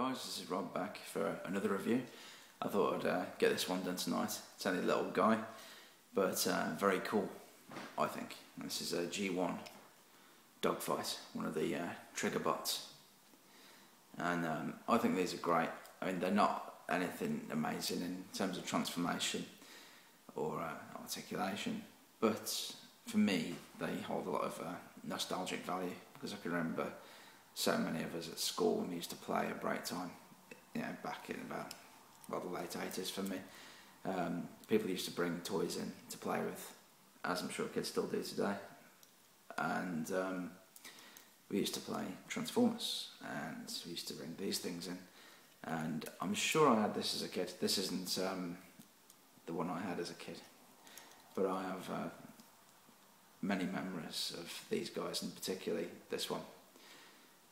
guys, this is Rob back for another review. I thought I'd get this one done tonight. It's only a little guy, but very cool, I think. This is a G1 Dogfight, one of the Triggerbots. And I think these are great. I mean, they're not anything amazing in terms of transformation or articulation, but for me they hold a lot of nostalgic value, because I can remember so many of us at school when we used to play at break time, you know, back in about, well, the late 80s for me. People used to bring toys in to play with, as I'm sure kids still do today, and we used to play Transformers, and we used to bring these things in, and I'm sure I had this as a kid. This isn't the one I had as a kid, but I have many memories of these guys, and particularly this one.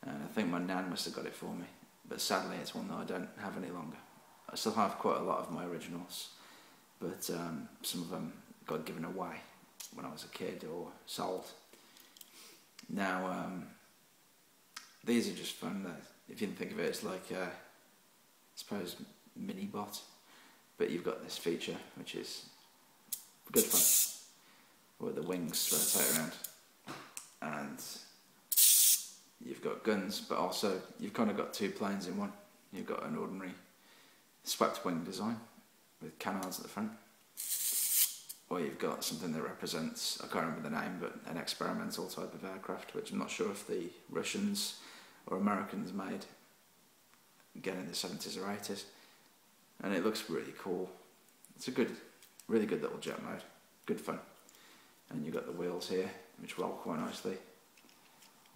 And I think my nan must have got it for me, but sadly it's one that I don't have any longer. I still have quite a lot of my originals, but some of them got given away when I was a kid or sold. Now, these are just fun. If you didn't think of it, it's like, I suppose, mini bot, but you've got this feature which is good fun, where the wings rotate around, and you've got guns, but also you've kind of got two planes in one. You've got an ordinary swept wing design with canards at the front, or you've got something that represents, I can't remember the name, but an experimental type of aircraft, which I'm not sure if the Russians or Americans made again in the 70s or 80s, and it looks really cool. It's a really good little jet mode, good fun. And you've got the wheels here, which roll quite nicely.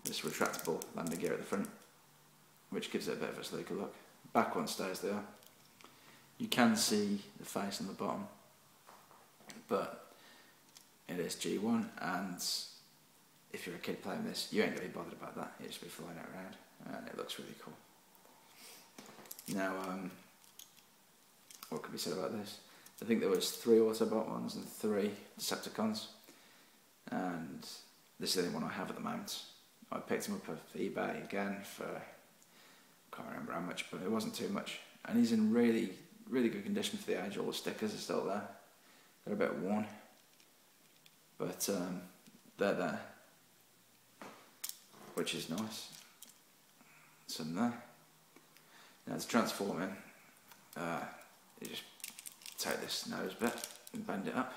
This retractable landing gear at the front, which gives it a bit of a sleeker look. Back one stays there. You can see the face on the bottom, but it is G1, and if you're a kid playing this, you ain't going to be bothered about that. You'll just be flying it around, and it looks really cool. Now, what could be said about this? I think there was 3 Autobot ones and 3 Decepticons, and this is the one I have at the moment. I picked him up off eBay again for, I can't remember how much, but it wasn't too much. And he's in really good condition for the age. All the stickers are still there. They're a bit worn, but they're there, which is nice. Some there. Now to transform in, you just take this nose bit and bend it up,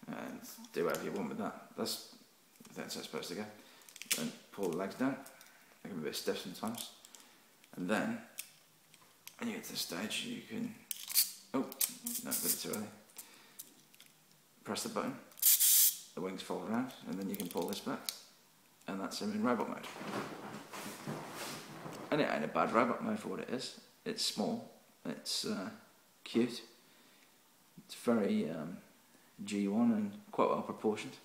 and do whatever you want with that. That's how it's supposed to go. Then pull the legs down. They can be a bit stiff sometimes. And then, when you get to this stage, you can, oh, no, a bit too early. Press the button, the wings fold around, and then you can pull this back, and that's him in robot mode. And it ain't a bad robot mode for what it is. It's small, it's cute, it's very G1 and quite well proportioned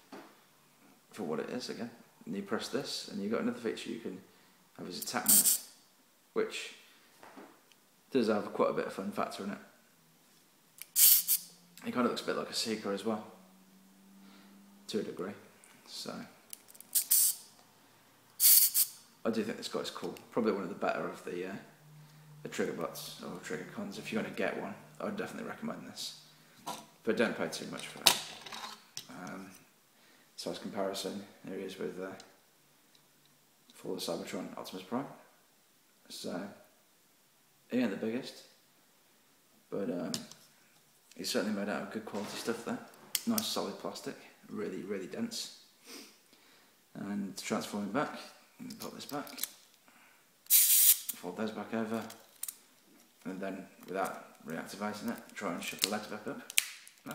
for what it is again. And you press this, and you've got another feature you can have as attack mode, which does have quite a bit of fun factor in it. It kind of looks a bit like a Seeker as well, to a degree. So I do think this guy's cool. Probably one of the better of the Triggerbots or Triggercons. If you're going to get one, I would definitely recommend this, but don't pay too much for it. Size comparison, here he is with full of Cybertron Optimus Prime. So he ain't the biggest, but he's certainly made out of good quality stuff there. Nice solid plastic, really dense. And to transform him back, you can put this back, fold those back over, and then without reactivating it, try and shut the legs back up. No,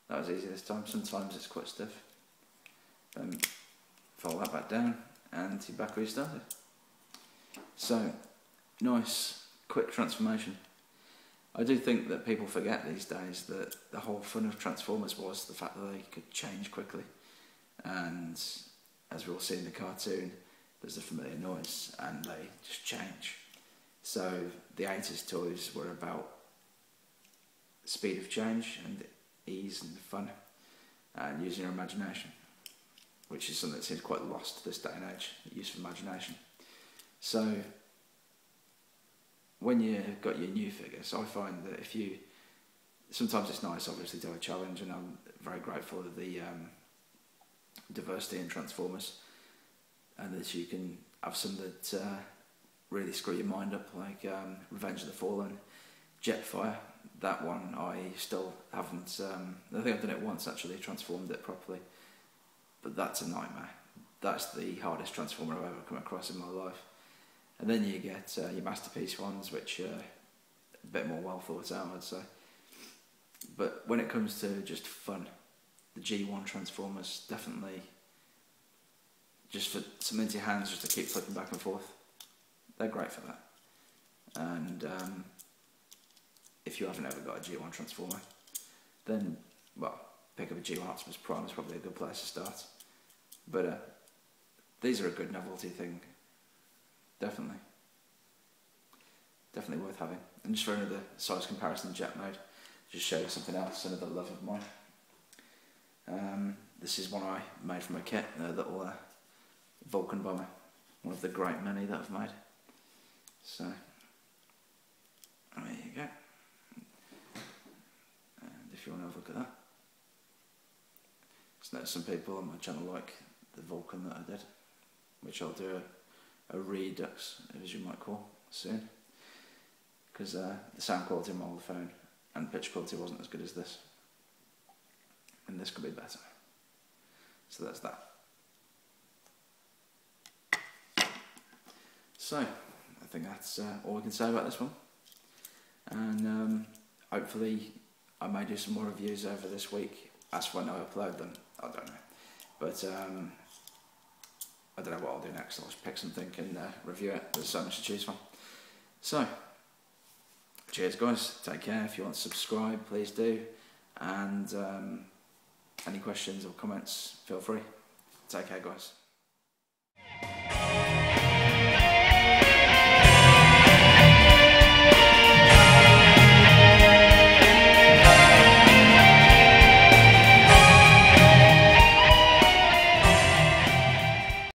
that was easy this time. Sometimes it's quite stiff. Then fold that back down, and you're back where you started. So, nice, quick transformation. I do think that people forget these days that the whole fun of Transformers was the fact that they could change quickly. And as we'll see in the cartoon, there's a familiar noise, and they just change. So the 80s toys were about speed of change and ease and fun, and using your imagination, which is something that seems quite lost this day and age, the use of imagination. So when you've got your new figures, I find that if you, sometimes it's nice obviously to have a challenge, and I'm very grateful of the diversity in Transformers, and that you can have some that really screw your mind up, like Revenge of the Fallen, Jetfire. That one I still haven't, I think I've done it once actually, transformed it properly, but that's a nightmare. That's the hardest Transformer I've ever come across in my life. And then you get your masterpiece ones, which are a bit more well thought out, I'd say. But when it comes to just fun, the G1 Transformers, definitely just for something to your hands, just to keep flipping back and forth. They're great for that. And if you haven't ever got a G1 Transformer, then, well, pick up a G1 Optimus Prime is probably a good place to start. But these are a good novelty thing. Definitely. Definitely worth having. And just for another size comparison, jet mode, just show you something else, another love of mine. This is one I made from a kit, a little Vulcan bomber, one of the great many that I've made. So, there you go. And if you want to have a look at that. So there's some people on my channel like the Vulcan that I did, which I'll do a redux, as you might call, soon. Because the sound quality on my old phone and pitch quality wasn't as good as this. And this could be better. So that's that. So, I think that's all we can say about this one. And hopefully I may do some more reviews over this week. As for when I upload them, I don't know. But I don't know what I'll do next. I'll just pick something and review it. There's so much to choose from. So, cheers guys. Take care. If you want to subscribe, please do. And any questions or comments, feel free. Take care guys.